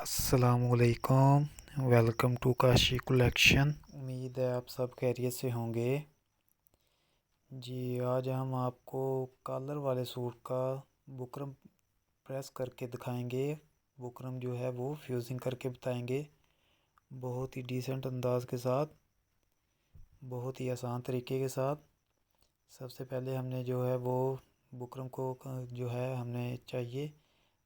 अस्सलामुअलैकुम। Welcome to Kashi collection. उम्मीद है आप सब खैरियत से होंगे। जी, आज हम आपको कॉलर वाले सूट का बुकरम प्रेस करके दिखाएंगे। बुकरम जो है वो फ्यूजिंग करके बताएंगे, बहुत ही डिसेंट अंदाज के साथ, बहुत ही आसान तरीके के साथ। सबसे पहले हमने जो है वो बुकरम को जो है हमने चाहिए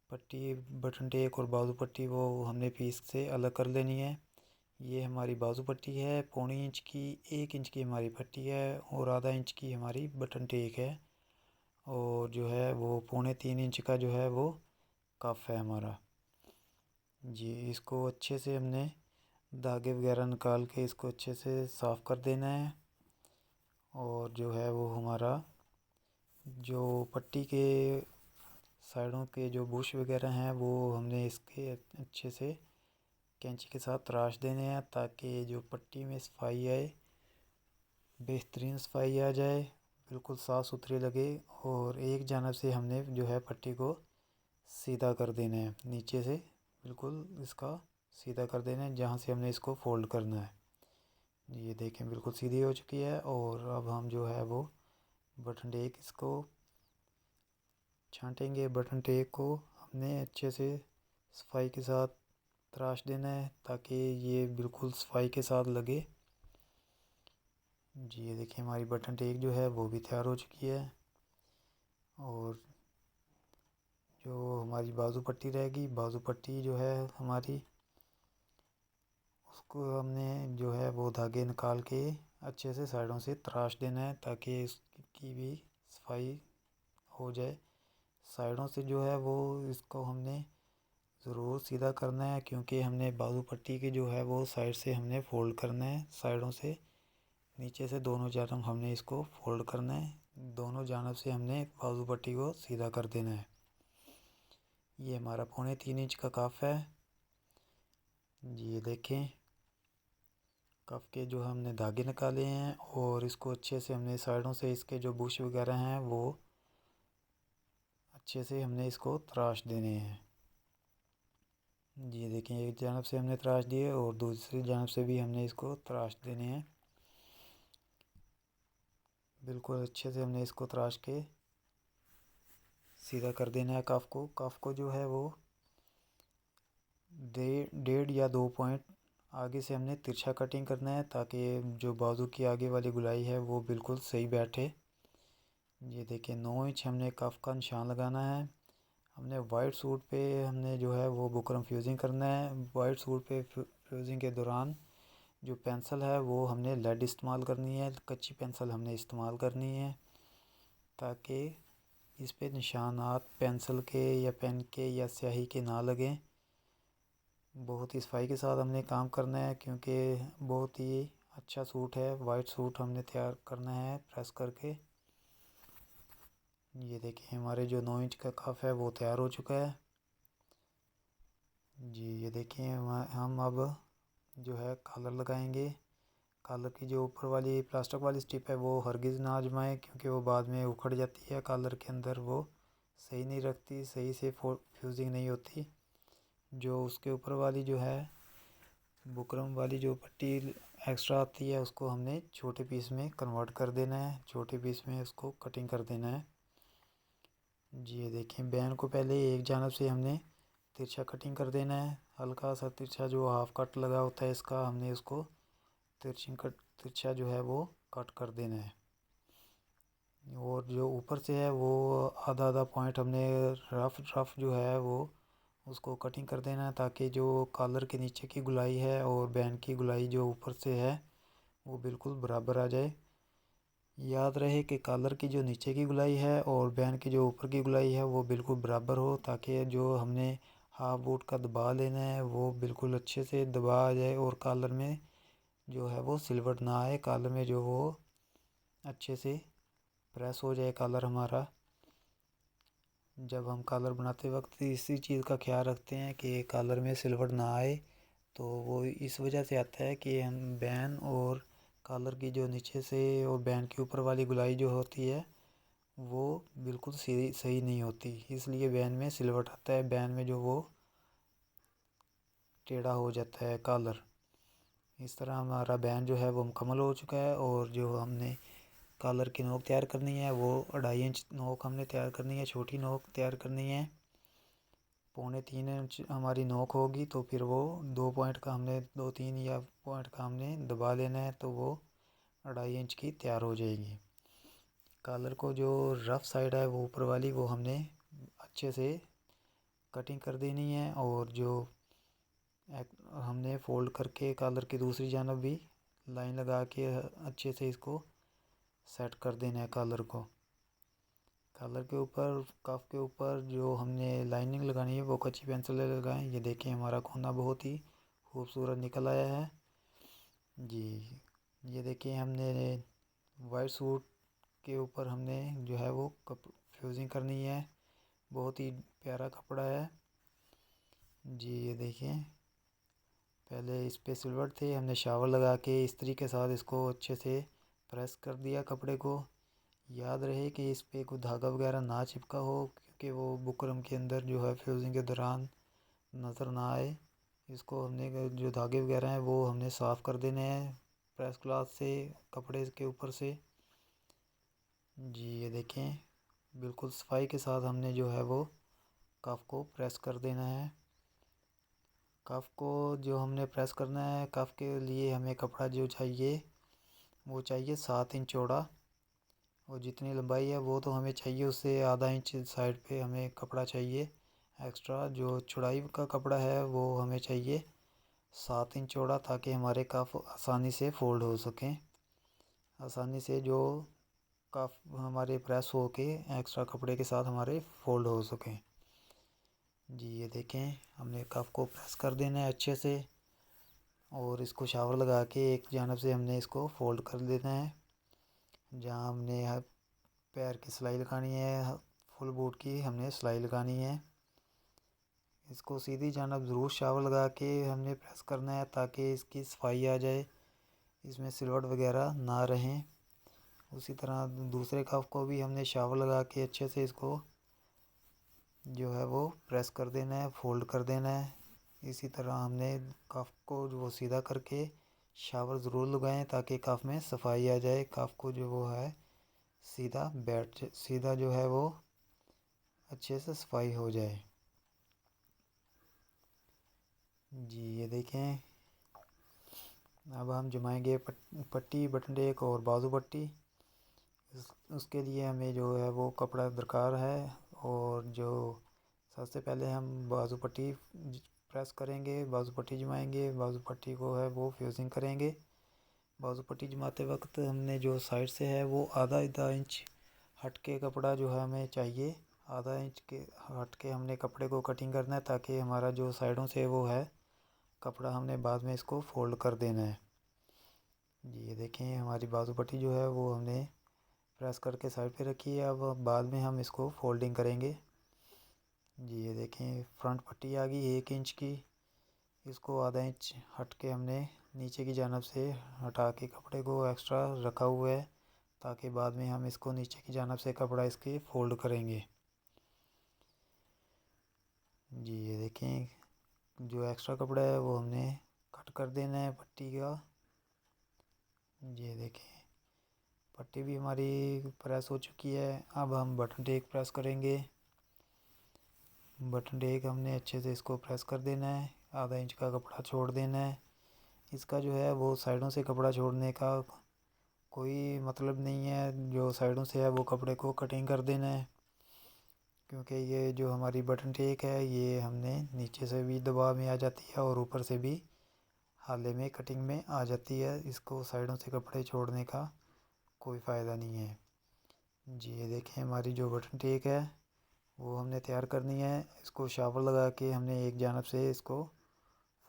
पट्टी, बटन टेक और बाजू पट्टी, वो हमने पीस से अलग कर लेनी है। ये हमारी बाजू पट्टी है, 1.25 इंच की, 1 इंच की हमारी पट्टी है और आधा इंच की हमारी बटन टेक है। और जो है वो 3.25 इंच का जो है वो कफ है हमारा। जी, इसको अच्छे से हमने धागे वगैरह निकाल के इसको अच्छे से साफ़ कर देना है। और जो है वो हमारा जो पट्टी के साइडों के जो बुश वगैरह हैं वो हमने इसके अच्छे से कैंची के साथ तराश देने हैं, ताकि जो पट्टी में सफाई आए, बेहतरीन सफाई आ जाए, बिल्कुल साफ़ सुथरी लगे। और एक जानब से हमने जो है पट्टी को सीधा कर देना है, नीचे से बिल्कुल इसका सीधा कर देना है, जहाँ से हमने इसको फोल्ड करना है। ये देखें बिल्कुल सीधी हो चुकी है। और अब हम जो है वो बटन टेक इसको छांटेंगे। बटन टेक को हमने अच्छे से सफाई के साथ तराश देना है, ताकि ये बिल्कुल सफाई के साथ लगे। जी, ये देखिए हमारी बटन टेक जो है वो भी तैयार हो चुकी है। और जो हमारी बाजू पट्टी रहेगी, बाजू पट्टी जो है हमारी, उसको हमने जो है वो धागे निकाल के अच्छे से साइडों से तराश देना है, ताकि इसकी भी सफाई हो जाए। साइडों से जो है वो इसको हमने ज़रूर सीधा करना है, क्योंकि हमने बाजू पट्टी के जो है वो साइड से हमने फ़ोल्ड करना है, साइडों से नीचे से दोनों जानब हमने इसको फोल्ड करना है। दोनों जानब से हमने बाजू पट्टी को सीधा कर देना है। ये हमारा 3.25 इंच का कफ है। जी, ये देखें कफ के जो हमने धागे निकाले हैं, और इसको अच्छे से हमने साइडों से इसके जो बुश वगैरह हैं वो अच्छे से हमने इसको तराश देने हैं। जी देखें, एक जानब से हमने तराश दिए और दूसरी जानब से भी हमने इसको तराश देने हैं। बिल्कुल अच्छे से हमने इसको तराश के सीधा कर देना है। कफ को जो है वो 1.5 या 2 पॉइंट आगे से हमने तिरछा कटिंग करना है, ताकि जो बाजू की आगे वाली गुलाई है वो बिल्कुल सही बैठे। ये देखिए 9 इंच हमने कफ का निशान लगाना है। हमने वाइट सूट पे हमने जो है वो बुकरम फ्यूजिंग करना है। वाइट सूट पे फ्यूजिंग के दौरान जो पेंसिल है वो हमने लेड इस्तेमाल करनी है, कच्ची पेंसिल हमने इस्तेमाल करनी है, ताकि इस पे निशानात पेंसिल के या पेन के या स्याही के ना लगें। बहुत ही सफाई के साथ हमने काम करना है, क्योंकि बहुत ही अच्छा सूट है। वाइट सूट हमने तैयार करना है प्रेस करके। ये देखिए हमारे जो 9 इंच का कफ है वो तैयार हो चुका है। जी, ये देखिए हम अब जो है कॉलर लगाएंगे। कॉलर की जो ऊपर वाली प्लास्टिक वाली स्टिप है वो हरगिज़ ना आजमाएं, क्योंकि वो बाद में उखड़ जाती है कॉलर के अंदर, वो सही नहीं रखती, सही से फ्यूजिंग नहीं होती। जो उसके ऊपर वाली जो है बुकरम वाली जो पट्टी एक्स्ट्रा आती है, उसको हमने छोटे पीस में कन्वर्ट कर देना है, छोटे पीस में उसको कटिंग कर देना है। जी, ये देखें बैन को पहले एक जानब से हमने तिरछा कटिंग कर देना है। हल्का सा तिरछा जो हाफ कट लगा होता है इसका, हमने उसको तिरछा जो है वो कट कर देना है। और जो ऊपर से है वो आधा आधा पॉइंट हमने रफ जो है वो उसको कटिंग कर देना है, ताकि जो कॉलर के नीचे की गुलाई है और बैन की गुलाई जो ऊपर से है वो बिल्कुल बराबर आ जाए। याद रहे कि कॉलर की जो नीचे की गुलाई है और बैन की जो ऊपर की गुलाई है वो बिल्कुल बराबर हो, ताकि जो हमने हाफ बूट का दबा लेना है वो बिल्कुल अच्छे से दबा आ जाए, और कॉलर में जो है वो सिलवट ना आए, कॉलर में जो वो अच्छे से प्रेस हो जाए कॉलर हमारा। जब हम कॉलर बनाते वक्त इसी चीज़ का ख्याल रखते हैं कि कॉलर में सिलवट ना आए, तो वो इस वजह से आता है कि हम बैन और कॉलर की जो नीचे से और बैन के ऊपर वाली गुलाई जो होती है वो बिल्कुल सही सही नहीं होती, इसलिए बैन में सिलवट आता है। बैन में जो वो टेढ़ा हो जाता है कॉलर। इस तरह हमारा बैंड जो है वो मुकम्मल हो चुका है। और जो हमने कॉलर की नोक तैयार करनी है वो 2.5 इंच नोक हमने तैयार करनी है, छोटी नोक तैयार करनी है। 2.25 इंच हमारी नोक होगी तो फिर वो 2 पॉइंट का हमने 2-3 या पॉइंट का हमने दबा लेना है, तो वो 2.5 इंच की तैयार हो जाएगी। कॉलर को जो रफ़ साइड है वो ऊपर वाली वो हमने अच्छे से कटिंग कर देनी है। और जो हमने फ़ोल्ड करके कॉलर की दूसरी जानब भी लाइन लगा के अच्छे से इसको सेट कर देना है कॉलर को। कॉलर के ऊपर कफ के ऊपर जो हमने लाइनिंग लगानी है वो कच्ची पेंसिल से लगाएं। ये देखें हमारा कोना बहुत ही खूबसूरत निकल आया है जी। ये देखिए हमने वाइट सूट के ऊपर हमने जो है वो फ्यूजिंग करनी है। बहुत ही प्यारा कपड़ा है जी। ये देखिए पहले इस पे सिल्वर थे, हमने शावर लगा के इस्त्री के साथ इसको अच्छे से प्रेस कर दिया कपड़े को। याद रहे कि इस पे कोई धागा वगैरह ना चिपका हो, क्योंकि वो बुकरम के अंदर जो है फ्यूजिंग के दौरान नज़र ना आए। इसको हमने जो धागे वगैरह हैं वो हमने साफ़ कर देने हैं प्रेस क्लॉथ से, कपड़े के ऊपर से जी। ये देखें बिल्कुल सफाई के साथ हमने जो है वो कफ को प्रेस कर देना है। कफ को जो हमने प्रेस करना है, कफ के लिए हमें कपड़ा जो चाहिए वो चाहिए 7 इंच चौड़ा। और जितनी लंबाई है वो तो हमें चाहिए, उससे आधा इंच साइड पे हमें कपड़ा चाहिए एक्स्ट्रा। जो चौड़ाई का कपड़ा है वो हमें चाहिए 7 इंच चौड़ा, ताकि हमारे कफ आसानी से फ़ोल्ड हो सकें, आसानी से जो कफ हमारे प्रेस हो के एक्स्ट्रा कपड़े के साथ हमारे फ़ोल्ड हो सकें जी। ये देखें हमने कफ को प्रेस कर देना है अच्छे से। और इसको शावर लगा के एक जानब से हमने इसको फ़ोल्ड कर देना है। जहाँ हमने पैर की सिलाई लगानी है, फुल बूट की हमने सिलाई लगानी है। इसको सीधी जानब ज़रूर शावर लगा के हमने प्रेस करना है, ताकि इसकी सफाई आ जाए, इसमें सिलवट वगैरह ना रहें। उसी तरह दूसरे कफ को भी हमने शावर लगा के अच्छे से इसको जो है वो प्रेस कर देना है, फ़ोल्ड कर देना है। इसी तरह हमने कफ को जो वो सीधा करके शावर ज़रूर लगाएं, ताकि कफ में सफाई आ जाए, कफ को जो वो है सीधा जो है वो अच्छे से सफाई हो जाए जी। ये देखें अब हम जमाएंगे पट्टी, बटन टेक और बाजू पट्टी। उसके लिए हमें जो है वो कपड़ा दरकार है। और जो सबसे पहले हम बाजू पट्टी प्रेस करेंगे, बाजू पट्टी जमाएंगे, बाजू पट्टी को है वो फ्यूजिंग करेंगे। बाजू पट्टी जमाते वक्त हमने जो साइड से है वो आधा इंच हट के कपड़ा जो है हमें चाहिए। आधा इंच के हट के हमने कपड़े को कटिंग करना है, ताकि हमारा जो साइडों से वो है कपड़ा हमने बाद में इसको फ़ोल्ड कर देना है जी। ये देखें हमारी बाजू पट्टी जो है वो हमने प्रेस करके साइड पे रखी है। अब बाद में हम इसको फोल्डिंग करेंगे जी। ये देखें फ्रंट पट्टी आ गई 1 इंच की। इसको आधा इंच हट के हमने नीचे की जानब से हटा के कपड़े को एक्स्ट्रा रखा हुआ है, ताकि बाद में हम इसको नीचे की जानब से कपड़ा इसके फ़ोल्ड करेंगे जी। ये देखें जो एक्स्ट्रा कपड़ा है वो हमने कट कर देना है पट्टी का। ये देखें पट्टी भी हमारी प्रेस हो चुकी है। अब हम बटन टेक प्रेस करेंगे। बटन टेक हमने अच्छे से इसको प्रेस कर देना है, आधा इंच का कपड़ा छोड़ देना है। इसका जो है वो साइडों से कपड़ा छोड़ने का कोई मतलब नहीं है, जो साइडों से है वो कपड़े को कटिंग कर देना है, क्योंकि ये जो हमारी बटन टेक है ये हमने नीचे से भी दबाव में आ जाती है और ऊपर से भी हाले में कटिंग में आ जाती है। इसको साइडों से कपड़े छोड़ने का कोई फ़ायदा नहीं है जी। ये देखें हमारी जो बटन टेक है वो हमने तैयार करनी है। इसको शावर लगा के हमने एक जानब से इसको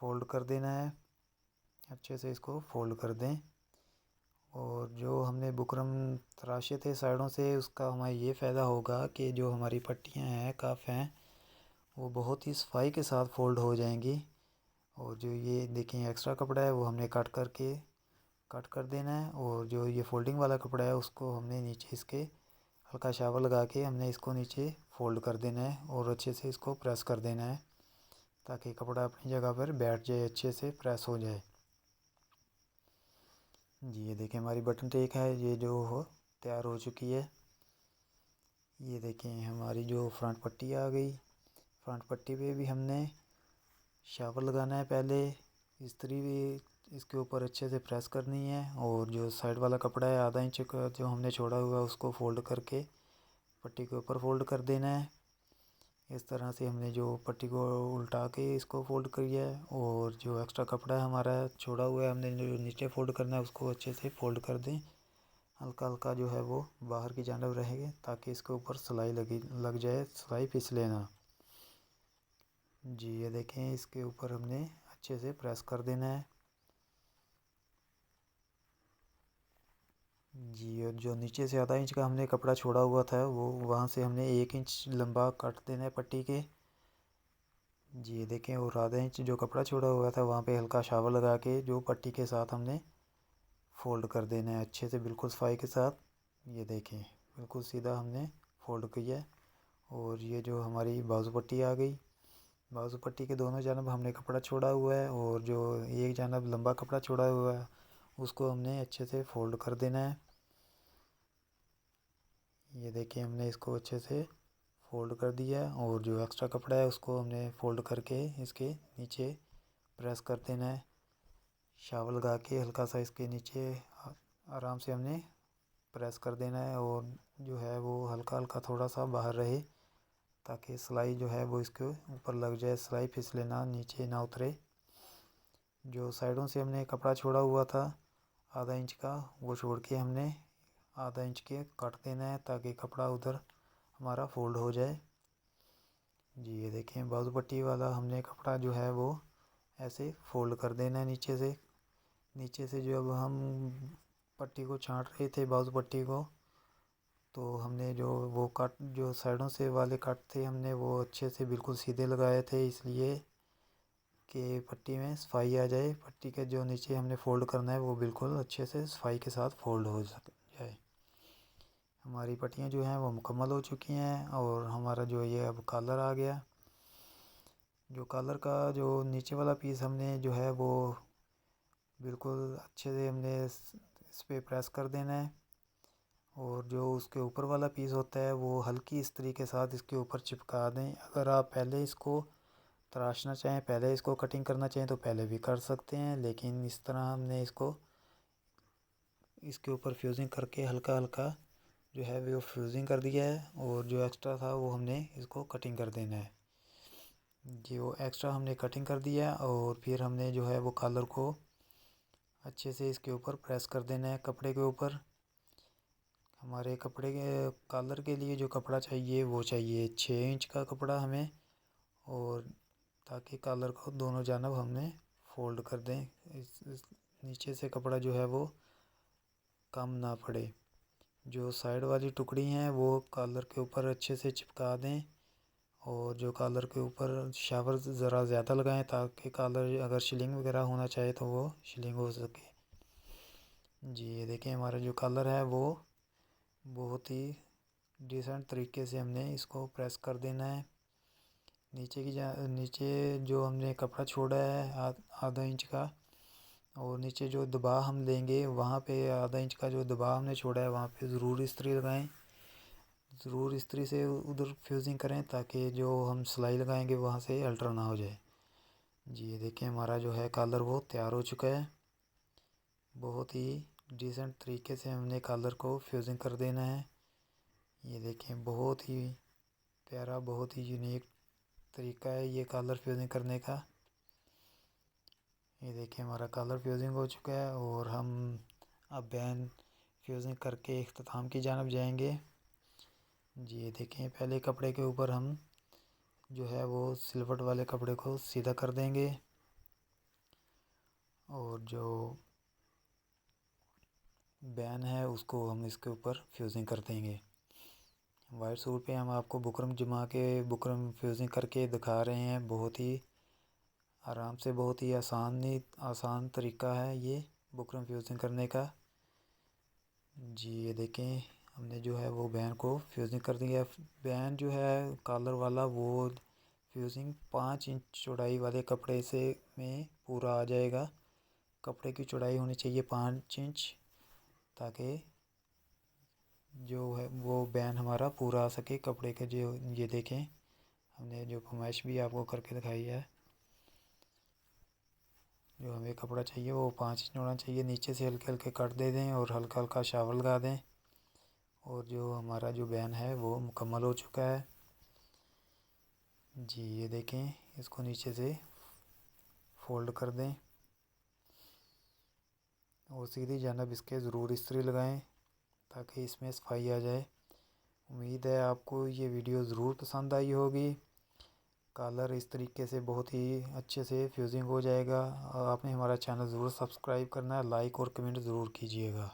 फ़ोल्ड कर देना है, अच्छे से इसको फ़ोल्ड कर दें। और जो हमने बुकरम तराशे थे साइडों से, उसका हमें ये फ़ायदा होगा कि जो हमारी पट्टियाँ हैं कफ हैं वो बहुत ही सफाई के साथ फ़ोल्ड हो जाएंगी। और जो ये देखें एक्स्ट्रा कपड़ा है वो हमने कट कर देना है। और जो ये फ़ोल्डिंग वाला कपड़ा है उसको हमने नीचे इसके हल्का शावर लगा के हमने इसको नीचे फ़ोल्ड कर देना है और अच्छे से इसको प्रेस कर देना है, ताकि कपड़ा अपनी जगह पर बैठ जाए, अच्छे से प्रेस हो जाए। जी ये देखिए हमारी बटन टेक है ये जो हो तैयार हो चुकी है। ये देखें हमारी जो फ्रंट पट्टी आ गई। फ्रंट पट्टी पे भी हमने शावर लगाना है, पहले इस्त्री भी इसके ऊपर अच्छे से प्रेस करनी है। और जो साइड वाला कपड़ा है आधा इंच का जो हमने छोड़ा हुआ है उसको फोल्ड करके पट्टी के ऊपर फोल्ड कर देना है। इस तरह से हमने जो पट्टी को उल्टा के इसको फोल्ड किया है। और जो एक्स्ट्रा कपड़ा है हमारा छोड़ा हुआ है हमने जो नीचे फोल्ड करना है उसको अच्छे से फोल्ड कर दें। हल्का हल्का जो है वो बाहर की जानब रहेगा ताकि इसके ऊपर सिलाई लग जाए, सिलाई फिसले ना। जी ये देखें इसके ऊपर हमने अच्छे से प्रेस कर देना है। जी और जो नीचे से आधा इंच का हमने कपड़ा छोड़ा हुआ था वो वहाँ से हमने 1 इंच लंबा काट देना है पट्टी के। जी ये देखें और आधा इंच जो कपड़ा छोड़ा हुआ था वहाँ पे हल्का शावर लगा के जो पट्टी के साथ हमने फ़ोल्ड कर देना है अच्छे से, बिल्कुल सफाई के साथ। ये देखें बिल्कुल सीधा हमने फ़ोल्ड किया है। और ये जो हमारी बाजू पट्टी आ गई, बाजू पट्टी के दोनों जानब हमने कपड़ा छोड़ा हुआ है और जो एक जानब लंबा कपड़ा छोड़ा हुआ है उसको हमने अच्छे से फ़ोल्ड कर देना है। ये देखिए हमने इसको अच्छे से फ़ोल्ड कर दिया है और जो एक्स्ट्रा कपड़ा है उसको हमने फ़ोल्ड करके इसके नीचे प्रेस कर देना है। शावल लगा के हल्का सा इसके नीचे आराम से हमने प्रेस कर देना है। और जो है वो हल्का हल्का थोड़ा सा बाहर रहे ताकि सिलाई जो है वो इसके ऊपर लग जाए, सिलाई फिसले ना, नीचे ना उतरे। जो साइडों से हमने कपड़ा छोड़ा हुआ था आधा इंच का वो छोड़ के हमने आधा इंच के काट देना है ताकि कपड़ा उधर हमारा फोल्ड हो जाए। जी ये देखें बाजू पट्टी वाला हमने कपड़ा जो है वो ऐसे फोल्ड कर देना है नीचे से। नीचे से जब हम पट्टी को छांट रहे थे बाजू पट्टी को तो हमने जो वो कट जो साइडों से वाले कट थे हमने वो अच्छे से बिल्कुल सीधे लगाए थे, इसलिए कि पट्टी में सफाई आ जाए। पट्टी के जो नीचे हमने फ़ोल्ड करना है वो बिल्कुल अच्छे से सफाई के साथ फ़ोल्ड हो जाए। हमारी पट्टियाँ जो हैं वो मुकम्मल हो चुकी हैं और हमारा जो ये अब कॉलर आ गया। जो कॉलर का जो नीचे वाला पीस हमने जो है वो बिल्कुल अच्छे से हमने इस पर प्रेस कर देना है। और जो उसके ऊपर वाला पीस होता है वो हल्की इस्त्री के साथ इसके ऊपर चिपका दें। अगर आप पहले इसको तराशना चाहें, पहले इसको कटिंग करना चाहें तो पहले भी कर सकते हैं, लेकिन इस तरह हमने इसको इसके ऊपर फ्यूजिंग करके हल्का हल्का जो है वो फ्यूजिंग कर दिया है। और जो एक्स्ट्रा था वो हमने इसको कटिंग कर देना है। जी वो एक्स्ट्रा हमने कटिंग कर दिया और फिर हमने जो है वो कॉलर को अच्छे से इसके ऊपर प्रेस कर देना है कपड़े के ऊपर। हमारे कपड़े के कॉलर के लिए जो कपड़ा चाहिए वो चाहिए 6 इंच का कपड़ा हमें। और ताकि कॉलर को दोनों जानब हमने फ़ोल्ड कर दें, इस नीचे से कपड़ा जो है वो कम ना पड़े। जो साइड वाली टुकड़ी हैं वो कॉलर के ऊपर अच्छे से चिपका दें। और जो कॉलर के ऊपर शावर ज़रा ज़्यादा लगाएं ताकि कॉलर अगर शिलिंग वगैरह होना चाहे तो वो शिलिंग हो सके। जी ये देखिए हमारा जो कॉलर है वो बहुत ही डिसेंट तरीके से हमने इसको प्रेस कर देना है। नीचे जो हमने कपड़ा छोड़ा है आधा इंच का, और नीचे जो दबाव हम लेंगे वहाँ पे आधा इंच का जो दबाव हमने छोड़ा है वहाँ पे ज़रूर इस्त्री लगाएं। ज़रूर इस्त्री से उधर फ्यूजिंग करें ताकि जो हम सिलाई लगाएंगे वहाँ से अल्टर ना हो जाए। जी ये देखिए हमारा जो है कॉलर वो तैयार हो चुका है। बहुत ही डिसेंट तरीके से हमने कॉलर को फ्यूजिंग कर देना है। ये देखें बहुत ही प्यारा, बहुत ही यूनिक तरीका है ये कॉलर फ्यूजिंग करने का। ये देखिए हमारा कॉलर फ्यूजिंग हो चुका है और हम अब बैन फ्यूजिंग करके इख्तिताम की जानब जाएंगे। जी ये देखें पहले कपड़े के ऊपर हम जो है वो सिलवट वाले कपड़े को सीधा कर देंगे और जो बैन है उसको हम इसके ऊपर फ्यूजिंग कर देंगे। वाइट सूट पे हम आपको बुकरम जमा के बुकरम फ्यूजिंग करके दिखा रहे हैं। बहुत ही आराम से, बहुत ही आसान तरीका है ये बुकरम फ्यूजिंग करने का। जी ये देखें हमने जो है वो बैन को फ्यूजिंग कर दिया। बैन जो है कॉलर वाला वो फ्यूजिंग 5 इंच चौड़ाई वाले कपड़े से में पूरा आ जाएगा। कपड़े की चौड़ाई होनी चाहिए 5 इंच, ताकि जो है वो बैन हमारा पूरा आ सके कपड़े के। जो ये देखें, हमने जो फरमाइश भी आपको करके दिखाई है, जो हमें कपड़ा चाहिए वो 5 इंच होना चाहिए। नीचे से हल्के हल्के कट दे दें और हल्का हल्का शावल लगा दें। और जो हमारा जो बैन है वो मुकम्मल हो चुका है जी। ये देखें, इसको नीचे से फोल्ड कर दें और सीधी जानब इसके ज़रूर इस्त्री लगाएं ताकि इसमें सफाई आ जाए। उम्मीद है आपको ये वीडियो ज़रूर पसंद आई होगी। कॉलर इस तरीके से बहुत ही अच्छे से फ्यूजिंग हो जाएगा। आपने हमारा चैनल ज़रूर सब्सक्राइब करना है, लाइक और कमेंट ज़रूर कीजिएगा।